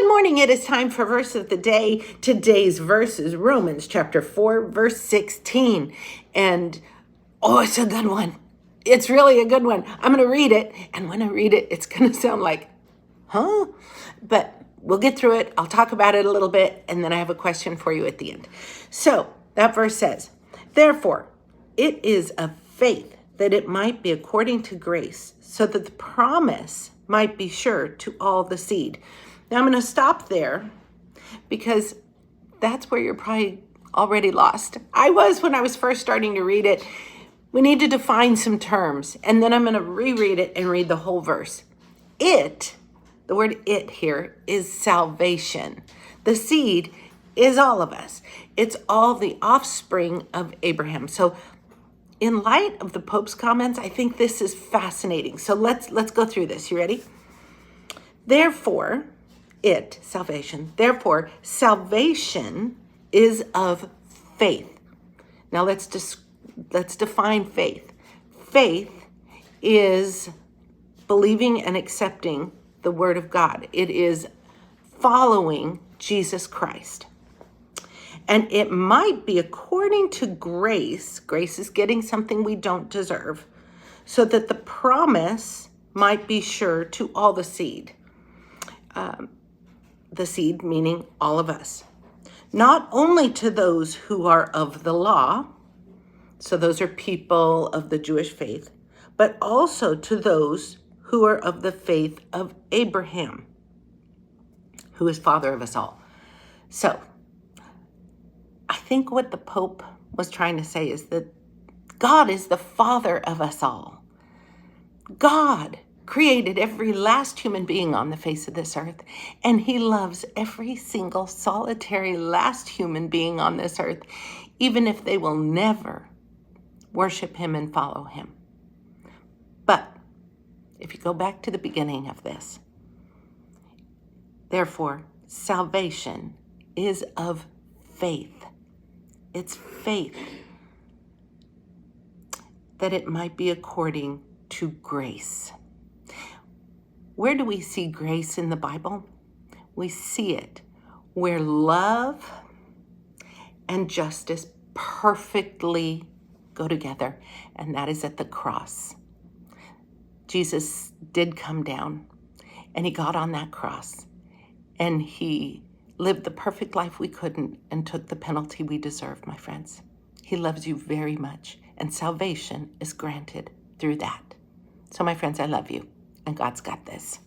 morning. It is time for verse of the day. Today's verse is Romans chapter 4, verse 16. And it's a good one. It's really a good one. I'm going to read it. And when I read it, it's going to sound like, huh? But we'll get through it. I'll talk about it a little bit. And then I have a question for you at the end. So that verse says, therefore, it is of faith that it might be according to grace, so that the promise might be sure to all the seed. Now I'm going to stop there because that's where you're probably already lost. I was when I was first starting to read it. We need to define some terms, and then I'm going to reread it and read the whole verse. The word it here is salvation. The seed is all of us. It's all the offspring of Abraham. So in light of the Pope's comments, I think this is fascinating. So let's go through this. You ready? Therefore, salvation is of faith. Now let's define faith. Faith is believing and accepting the word of God. It is following Jesus Christ. And it might be according to grace. Grace is getting something we don't deserve, so that the promise might be sure to all the seed. The seed meaning all of us. Not only to those who are of the law, so those are people of the Jewish faith, but also to those who are of the faith of Abraham, who is father of us all. So I think what the Pope was trying to say is that God is the father of us all. God created every last human being on the face of this earth, and he loves every single solitary last human being on this earth, even if they will never worship him and follow him. But if you go back to the beginning of this, therefore, salvation is of faith. It's faith that it might be according to grace. Where do we see grace in the Bible? We see it where love and justice perfectly go together, and that is at the cross. Jesus did come down, and he got on that cross, and he lived the perfect life we couldn't and took the penalty we deserved, my friends. He loves you very much, and salvation is granted through that. So, my friends, I love you, and God's got this.